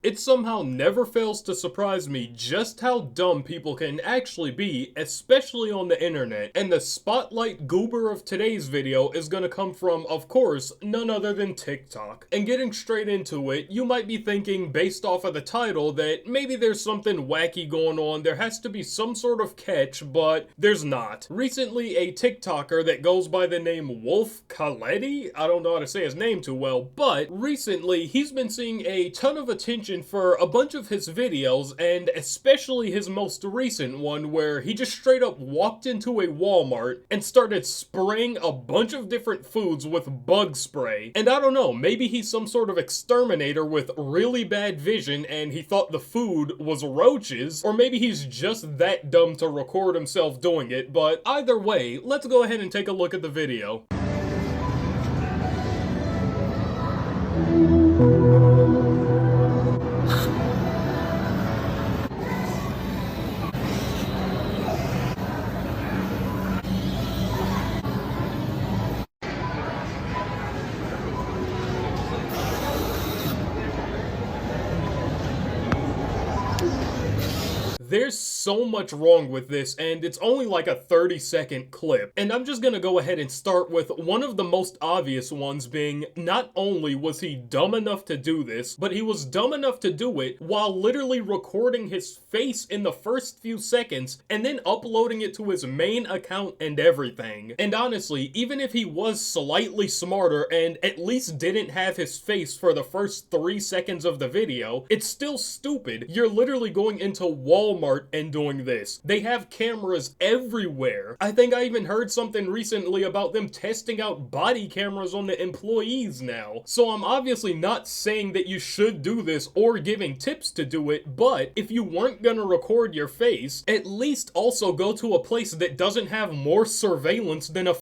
It somehow never fails to surprise me just how dumb people can actually be, especially on the internet. And the spotlight goober of today's video is gonna come from, of course, none other than TikTok. And getting straight into it, you might be thinking, based off of the title, that maybe there's something wacky going on, there has to be some sort of catch, but there's not. Recently, a TikToker that goes by the name Wolf Khaledi, I don't know how to say his name too well, but recently he's been seeing a ton of attention for a bunch of his videos, and especially his most recent one where he just straight up walked into a Walmart and started spraying a bunch of different foods with bug spray. And I don't know, maybe he's some sort of exterminator with really bad vision and he thought the food was roaches, or maybe he's just that dumb to record himself doing it, but either way, let's go ahead and take a look at the video. There's so much wrong with this, and it's only like a 30-second clip. And I'm just gonna go ahead and start with one of the most obvious ones being, not only was he dumb enough to do this, but he was dumb enough to do it while literally recording his face in the first few seconds and then uploading it to his main account and everything. And honestly, even if he was slightly smarter and at least didn't have his face for the first 3 seconds of the video, it's still stupid. You're literally going into Walmart and doing this. They have cameras everywhere. I think I even heard something recently about them testing out body cameras on the employees now. So I'm obviously not saying that you should do this or giving tips to do it, but if you weren't gonna record your face, at least also go to a place that doesn't have more surveillance than a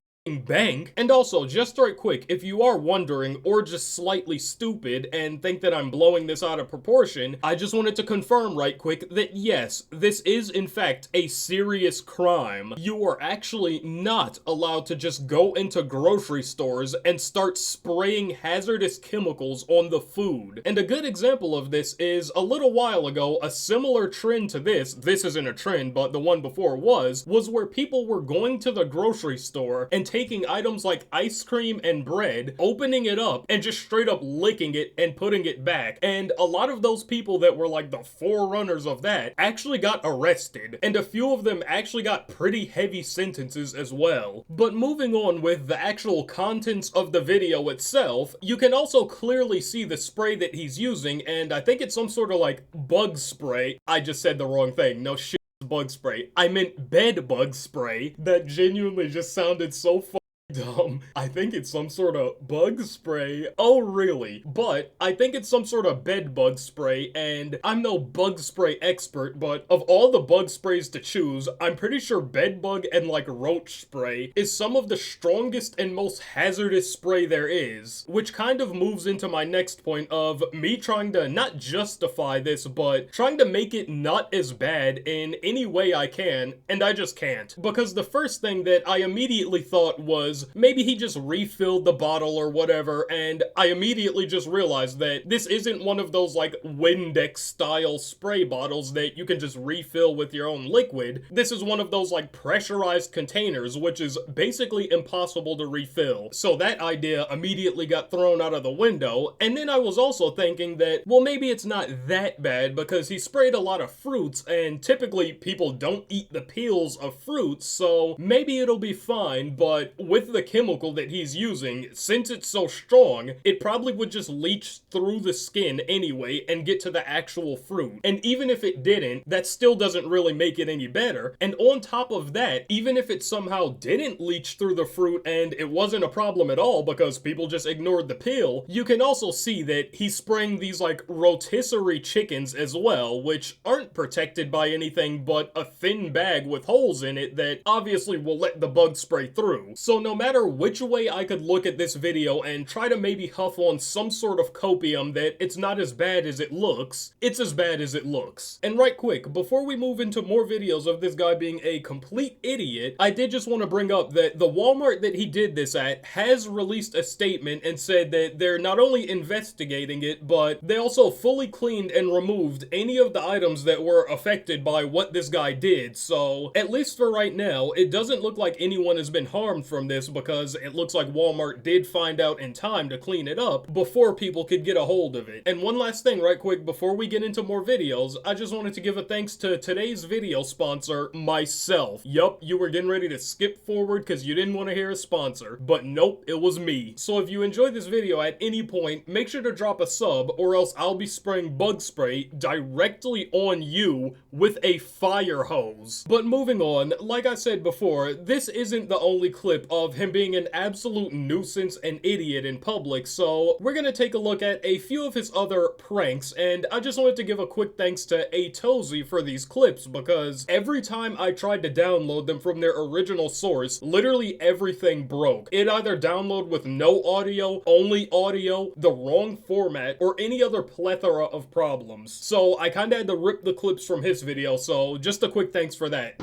bank. And also, just right quick, if you are wondering or just slightly stupid and think that I'm blowing this out of proportion, I just wanted to confirm right quick that yes, this is in fact a serious crime. You are actually not allowed to just go into grocery stores and start spraying hazardous chemicals on the food. And a good example of this is a little while ago, a similar trend to this isn't a trend, but the one before was where people were going to the grocery store and taking items like ice cream and bread, opening it up, and just straight up licking it and putting it back. And a lot of those people that were like the forerunners of that actually got arrested, and a few of them actually got pretty heavy sentences as well. But moving on with the actual contents of the video itself, you can also clearly see the spray that he's using, and I think it's some sort of like bug spray. I just said the wrong thing. No shit. Bug spray. I meant bed bug spray. That genuinely just sounded so dumb. I think it's some sort of bug spray. Oh, really? But I think it's some sort of bed bug spray, and I'm no bug spray expert, but of all the bug sprays to choose, I'm pretty sure bed bug and like roach spray is some of the strongest and most hazardous spray there is, which kind of moves into my next point of me trying to not justify this, but trying to make it not as bad in any way I can, and I just can't. Because the first thing that I immediately thought was, maybe he just refilled the bottle or whatever, and I immediately just realized that this isn't one of those like Windex style spray bottles that you can just refill with your own liquid. This is one of those like pressurized containers, which is basically impossible to refill. So that idea immediately got thrown out of the window. And then I was also thinking that, well, maybe it's not that bad because he sprayed a lot of fruits, and typically people don't eat the peels of fruits, so maybe it'll be fine. But with the chemical that he's using, since it's so strong, it probably would just leach through the skin anyway and get to the actual fruit. And even if it didn't, that still doesn't really make it any better. And on top of that, even if it somehow didn't leach through the fruit and it wasn't a problem at all because people just ignored the peel, you can also see that he's spraying these like rotisserie chickens as well, which aren't protected by anything but a thin bag with holes in it that obviously will let the bug spray through. So no no matter which way I could look at this video and try to maybe huff on some sort of copium that it's not as bad as it looks, it's as bad as it looks. And right quick, before we move into more videos of this guy being a complete idiot, I did just want to bring up that the Walmart that he did this at has released a statement and said that they're not only investigating it, but they also fully cleaned and removed any of the items that were affected by what this guy did. So at least for right now, it doesn't look like anyone has been harmed from this, because it looks like Walmart did find out in time to clean it up before people could get a hold of it. And one last thing right quick before we get into more videos, I just wanted to give a thanks to today's video sponsor, myself. Yup, you were getting ready to skip forward because you didn't want to hear a sponsor, but nope, it was me. So if you enjoyed this video at any point, make sure to drop a sub, or else I'll be spraying bug spray directly on you with a fire hose. But moving on, like I said before, this isn't the only clip of him being an absolute nuisance and idiot in public, so we're gonna take a look at a few of his other pranks, and I just wanted to give a quick thanks to Atozy for these clips, because every time I tried to download them from their original source, literally everything broke. It either downloaded with no audio, only audio, the wrong format, or any other plethora of problems. So I kinda had to rip the clips from his video, so just a quick thanks for that.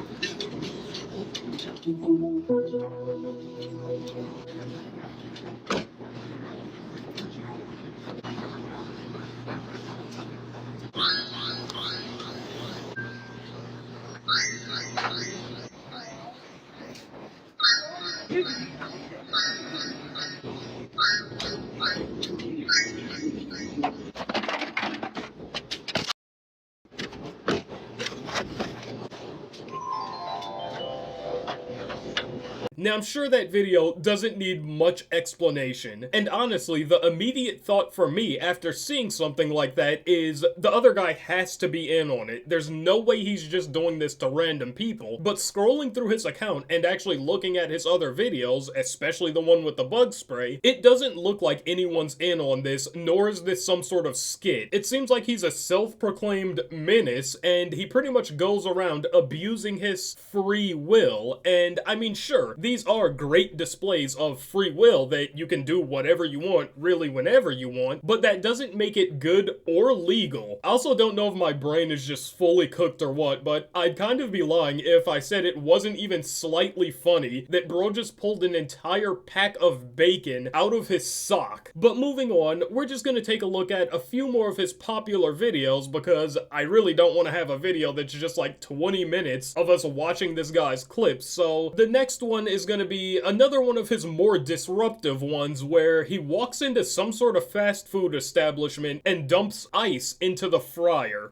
Now, I'm sure that video doesn't need much explanation, and honestly, the immediate thought for me after seeing something like that is the other guy has to be in on it. There's no way he's just doing this to random people, but scrolling through his account and actually looking at his other videos, especially the one with the bug spray, it doesn't look like anyone's in on this, nor is this some sort of skit. It seems like he's a self-proclaimed menace, and he pretty much goes around abusing his free will, and I mean, sure, these are great displays of free will that you can do whatever you want, really whenever you want, but that doesn't make it good or legal. I also don't know if my brain is just fully cooked or what, but I'd kind of be lying if I said it wasn't even slightly funny that bro just pulled an entire pack of bacon out of his sock. But moving on, we're just gonna take a look at a few more of his popular videos, because I really don't want to have a video that's just like 20 minutes of us watching this guy's clips. So the next one is gonna be another one of his more disruptive ones, where he walks into some sort of fast food establishment and dumps ice into the fryer.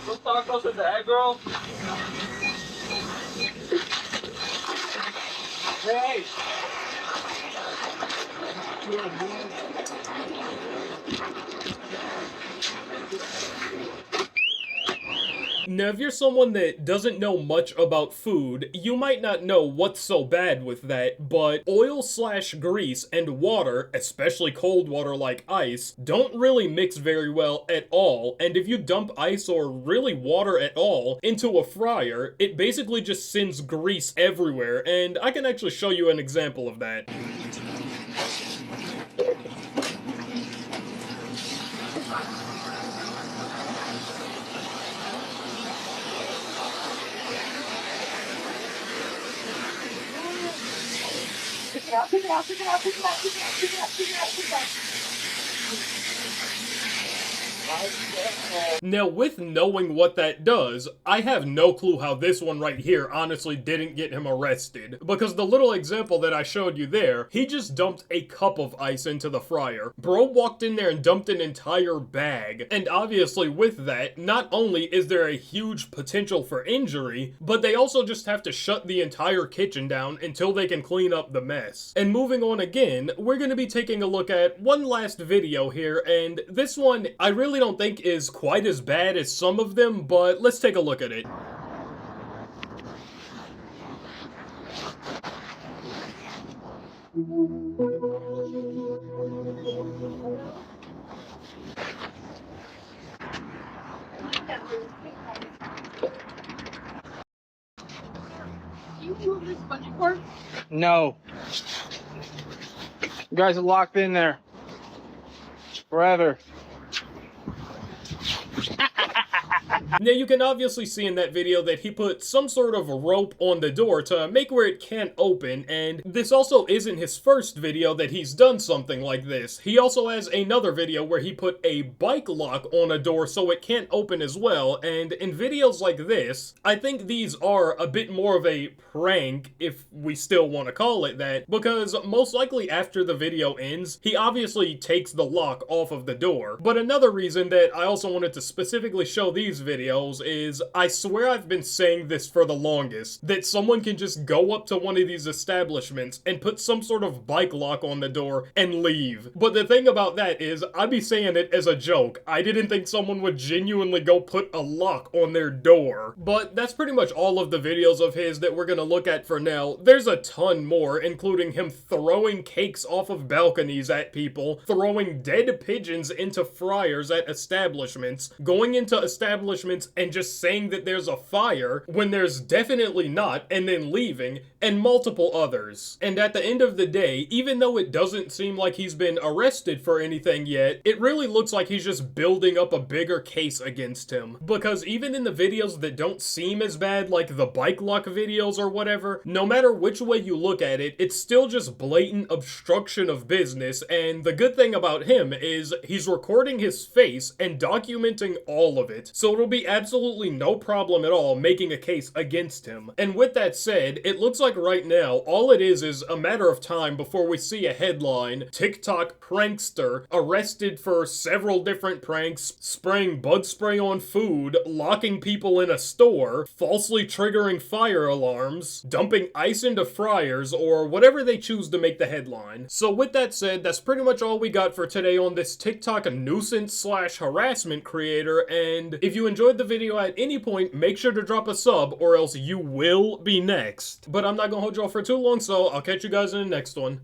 Those tacos with the egg roll? Hey! Now, if you're someone that doesn't know much about food, you might not know what's so bad with that, but oil/grease and water, especially cold water like ice, don't really mix very well at all, and if you dump ice or really water at all into a fryer, it basically just sends grease everywhere, and I can actually show you an example of that. Pick it out. Now, with knowing what that does, I have no clue how this one right here honestly didn't get him arrested. Because the little example that I showed you there, he just dumped a cup of ice into the fryer. Bro walked in there and dumped an entire bag. And obviously with that, not only is there a huge potential for injury, but they also just have to shut the entire kitchen down until they can clean up the mess. And moving on again, we're going to be taking a look at one last video here, and this one I really don't think is quite as bad as some of them, but let's take a look at it. You doing this budget work? No. You guys are locked in there. Forever. Now you can obviously see in that video that he put some sort of a rope on the door to make where it can't open, and this also isn't his first video that he's done something like this. He also has another video where he put a bike lock on a door so it can't open as well, and in videos like this, I think these are a bit more of a prank, if we still want to call it that, because most likely after the video ends, he obviously takes the lock off of the door. But another reason that I also wanted to specifically show these videos is, I swear I've been saying this for the longest, that someone can just go up to one of these establishments and put some sort of bike lock on the door and leave. But the thing about that is, I'd be saying it as a joke. I didn't think someone would genuinely go put a lock on their door. But that's pretty much all of the videos of his that we're gonna look at for now. There's a ton more, including him throwing cakes off of balconies at people, throwing dead pigeons into fryers at establishments, going into establishments and just saying that there's a fire when there's definitely not, and then leaving, and multiple others. And at the end of the day, even though it doesn't seem like he's been arrested for anything yet, it really looks like he's just building up a bigger case against him. Because even in the videos that don't seem as bad, like the bike lock videos or whatever, no matter which way you look at it, it's still just blatant obstruction of business, and the good thing about him is he's recording his face and documenting all of it, so it'll be absolutely no problem at all making a case against him. And with that said, it looks like right now, all it is a matter of time before we see a headline: TikTok prankster arrested for several different pranks, spraying bug spray on food, locking people in a store, falsely triggering fire alarms, dumping ice into fryers, or whatever they choose to make the headline. So with that said, that's pretty much all we got for today on this TikTok nuisance slash harassment creator, and if you enjoyed the video at any point, make sure to drop a sub or else you will be next. But I'm not gonna hold y'all for too long, so I'll catch you guys in the next one.